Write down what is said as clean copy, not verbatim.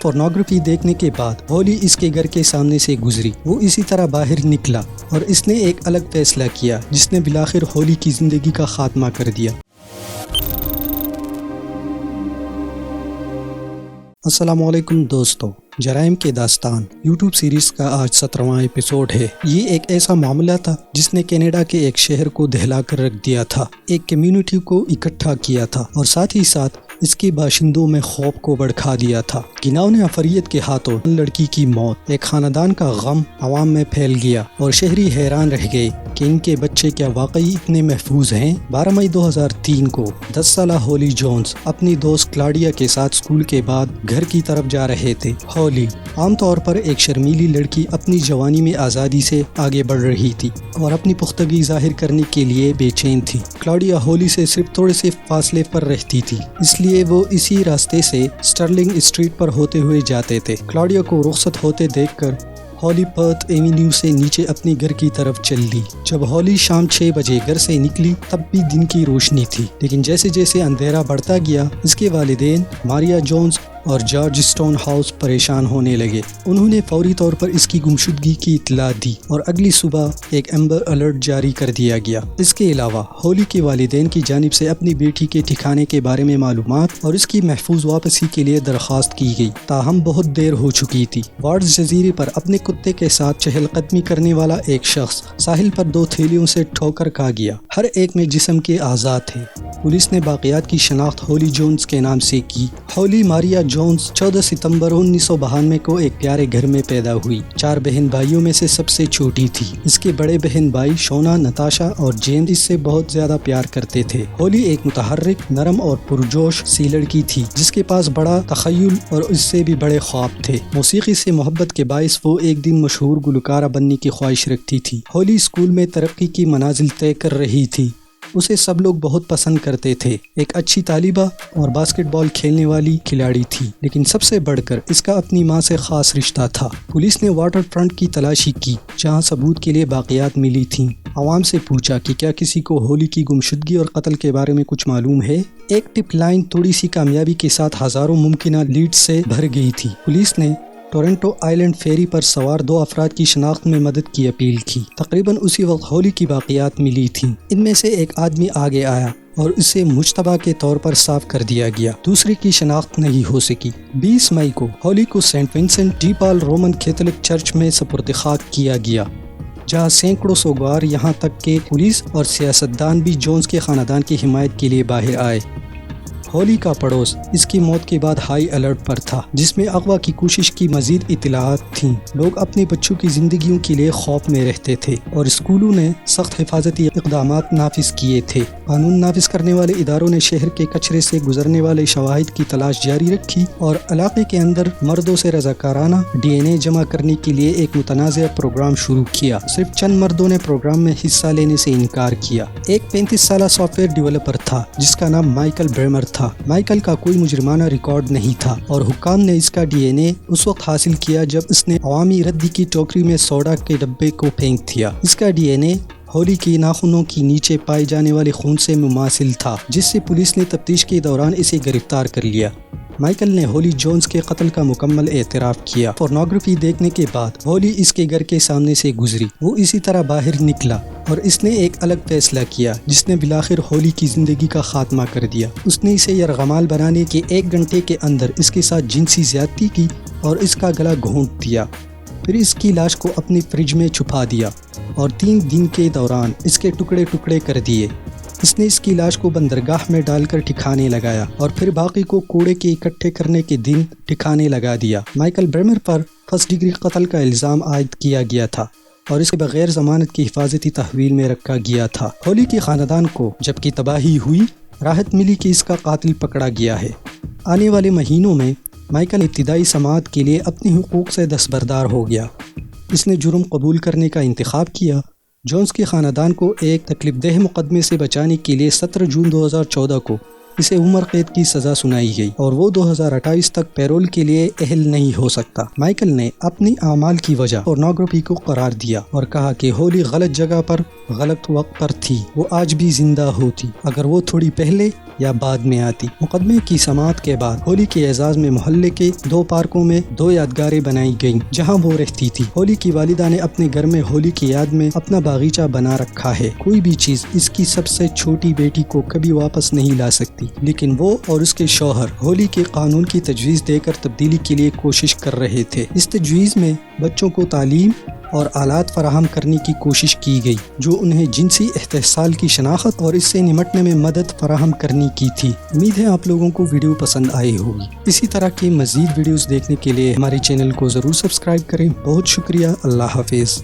Pornography دیکھنے کے بعد ہولی اس کے گھر کے سامنے سے گزری۔ وہ اسی طرح باہر نکلا اور اس نے ایک الگ فیصلہ کیا جس نے بالآخر ہولی کی زندگی کا خاتمہ کر دیا۔ السلام علیکم دوستو، جرائم کے داستان یوٹیوب سیریز کا آج 17واں ایپیسوڈ ہے۔ یہ ایک ایسا معاملہ تھا جس نے کینیڈا کے ایک شہر کو دہلا کر رکھ دیا تھا، ایک کمیونٹی کو اکٹھا کیا تھا اور ساتھ ہی ساتھ اس کے باشندوں میں خوف کو بڑھا دیا تھا۔ گھناؤنے افریت کے ہاتھوں لڑکی کی موت، ایک خاندان کا غم عوام میں پھیل گیا اور شہری حیران رہ گئے کہ ان کے بچے کیا واقعی اتنے محفوظ ہیں۔ 12 مئی 2003 کو 10 سالہ ہولی جونز اپنی دوست کلاڈیا کے ساتھ اسکول کے بعد گھر کی طرف جا رہے تھے۔ ہولی عام طور پر ایک شرمیلی لڑکی اپنی جوانی میں آزادی سے آگے بڑھ رہی تھی اور اپنی پختگی ظاہر کرنے کے لیے بے چین تھی۔ کلاڈیا ہولی سے صرف تھوڑے سے فاصلے پر رہتی تھی، اس لیے وہ اسی راستے سے سٹرلنگ اسٹریٹ پر ہوتے ہوئے جاتے تھے۔ کلاڈیا کو رخصت ہوتے دیکھ کر ہولی پرتھ ایونیو سے نیچے اپنے گھر کی طرف چل دی۔ جب ہولی شام 6 بجے گھر سے نکلی تب بھی دن کی روشنی تھی، لیکن جیسے جیسے اندھیرا بڑھتا گیا اس کے والدین ماریا جونز اور جارج اسٹون ہاؤس پریشان ہونے لگے۔ انہوں نے فوری طور پر اس کی گمشدگی کی اطلاع دی اور اگلی صبح ایک ایمبر الرٹ جاری کر دیا گیا۔ اس کے علاوہ ہولی کے والدین کی جانب سے اپنی بیٹی کے ٹھکانے کے بارے میں معلومات اور اس کی محفوظ واپسی کے لیے درخواست کی گئی، تاہم بہت دیر ہو چکی تھی۔ وارڈز جزیرے پر اپنے کتے کے ساتھ چہل قدمی کرنے والا ایک شخص ساحل پر 2 تھیلیوں سے ٹھوکر کھا گیا، ہر ایک میں جسم کے اعضاء تھے۔ پولیس نے باقیات کی شناخت ہولی جونز کے نام سے کی۔ ہولی ماریا جونز 14 ستمبر 1992 کو ایک پیارے گھر میں پیدا ہوئی۔ 4 بہن بھائیوں میں سے سب سے چھوٹی تھی۔ اس کے بڑے بہن بھائی شونا، نتاشا اور جیمز اس سے بہت زیادہ پیار کرتے تھے۔ ہولی ایک متحرک، نرم اور پرجوش سی لڑکی تھی جس کے پاس بڑا تخیل اور اس سے بھی بڑے خواب تھے۔ موسیقی سے محبت کے باعث وہ ایک دن مشہور گلوکارہ بننے کی خواہش رکھتی تھی۔ ہولی اسکول میں ترقی کی منازل طے کر رہی تھی، اسے سب لوگ بہت پسند کرتے تھے۔ ایک اچھی طالبہ اور باسکٹ بال کھیلنے والی کھلاڑی تھی، لیکن سب سے بڑھ کر اس کا اپنی ماں سے خاص رشتہ تھا۔ پولیس نے واٹر فرنٹ کی تلاشی کی جہاں ثبوت کے لیے باقیات ملی تھیں۔ عوام سے پوچھا کہ کیا کسی کو ہولی کی گمشدگی اور قتل کے بارے میں کچھ معلوم ہے۔ ایک ٹپ لائن تھوڑی سی کامیابی کے ساتھ ہزاروں ممکنہ لیڈز سے بھر گئی تھی۔ پولیس نے ٹورنٹو آئلینڈ فیری پر سوار 2 افراد کی شناخت میں مدد کی اپیل کی۔ تقریباً اسی وقت ہولی کی باقیات ملی تھیں۔ ان میں سے ایک آدمی آگے آیا اور اسے مشتبہ کے طور پر صاف کر دیا گیا، دوسرے کی شناخت نہیں ہو سکی۔ 20 مئی کو ہولی کو سینٹ ونسنٹ ڈی پال رومن کیتھولک چرچ میں سپرد خاک کیا گیا، جہاں سینکڑوں سوگوار، یہاں تک کہ پولیس اور سیاستدان بھی جونز کے خاندان کی حمایت کے لیے باہر آئے۔ ہولی کا پڑوس اس کی موت کے بعد ہائی الرٹ پر تھا، جس میں اغوا کی کوشش کی مزید اطلاعات تھیں۔ لوگ اپنے بچوں کی زندگیوں کے لیے خوف میں رہتے تھے اور اسکولوں نے سخت حفاظتی اقدامات نافذ کیے تھے۔ قانون نافذ کرنے والے اداروں نے شہر کے کچرے سے گزرنے والے شواہد کی تلاش جاری رکھی اور علاقے کے اندر مردوں سے رضاکارانہ ڈی این اے جمع کرنے کے لیے ایک متنازع پروگرام شروع کیا۔ صرف چند مردوں نے پروگرام میں حصہ لینے سے انکار کیا۔ ایک 35 سالہ سافٹ ویئر ڈیولپر تھا جس کا نام مائیکل بریمر تھا۔ مائیکل کا کوئی مجرمانہ ریکارڈ نہیں تھا اور حکام نے اس کا ڈی این اے اس وقت حاصل کیا جب اس نے عوامی ردی کی ٹوکری میں سوڈا کے ڈبے کو پھینک دیا۔ اس کا ڈی این اے ہولی کی ناخنوں کی نیچے پائے جانے والے خون سے مماثل تھا، جس سے پولیس نے تفتیش کے دوران اسے گرفتار کر لیا۔ مائیکل نے ہولی جونز کے قتل کا مکمل اعتراف کیا۔ پورنوگرافی دیکھنے کے بعد ہولی اس کے گھر کے سامنے سے گزری۔ وہ اسی طرح باہر نکلا اور اس نے ایک الگ فیصلہ کیا جس نے بالآخر ہولی کی زندگی کا خاتمہ کر دیا۔ اس نے اسے یرغمال بنانے کے 1 گھنٹے کے اندر اس کے ساتھ جنسی زیادتی کی اور اس کا گلا گھونٹ دیا، پھر اس کی لاش کو اپنی فریج میں چھپا دیا اور 3 دن کے دوران اس کے ٹکڑے ٹکڑے کر دیے۔ اس نے اس کی لاش کو بندرگاہ میں ڈال کر ٹھکانے لگایا اور پھر باقی کو کوڑے کے اکٹھے کرنے کے دن ٹھکانے لگا دیا۔ مائیکل بریمر پر فرسٹ ڈگری قتل کا الزام عائد کیا گیا تھا اور اسے بغیر ضمانت کی حفاظتی تحویل میں رکھا گیا تھا۔ ہولی کے خاندان کو جبکہ تباہی ہوئی، راحت ملی کہ اس کا قاتل پکڑا گیا ہے۔ آنے والے مہینوں میں مائیکل ابتدائی سماعت کے لیے اپنی حقوق سے دستبردار ہو گیا۔ اس نے جرم قبول کرنے کا انتخاب کیا۔ جونز کے خاندان کو ایک تکلیف دہ مقدمے سے بچانے کے لیے 17 جون 2014 کو اسے عمر قید کی سزا سنائی گئی اور وہ 2028 تک پیرول کے لیے اہل نہیں ہو سکتا۔ مائیکل نے اپنی اعمال کی وجہ اور ناگروپی کو قرار دیا اور کہا کہ ہولی غلط جگہ پر غلط وقت پر تھی، وہ آج بھی زندہ ہوتی اگر وہ تھوڑی پہلے یا بعد میں آتی۔ مقدمے کی سماعت کے بعد ہولی کے اعزاز میں محلے کے 2 پارکوں میں 2 یادگاریں بنائی گئیں جہاں وہ رہتی تھی۔ ہولی کی والدہ نے اپنے گھر میں ہولی کی یاد میں اپنا باغیچہ بنا رکھا ہے۔ کوئی بھی چیز اس کی سب سے چھوٹی بیٹی کو کبھی واپس نہیں لا سکتی، لیکن وہ اور اس کے شوہر ہولی کے قانون کی تجویز دے کر تبدیلی کے لیے کوشش کر رہے تھے۔ اس تجویز میں بچوں کو تعلیم اور آلات فراہم کرنے کی کوشش کی گئی جو انہیں جنسی استحصال کی شناخت اور اس سے نمٹنے میں مدد فراہم کرنے کی تھی۔ امید ہے آپ لوگوں کو ویڈیو پسند آئی ہوگی۔ اسی طرح کی مزید ویڈیوز دیکھنے کے لیے ہمارے چینل کو ضرور سبسکرائب کریں۔ بہت شکریہ۔ اللہ حافظ۔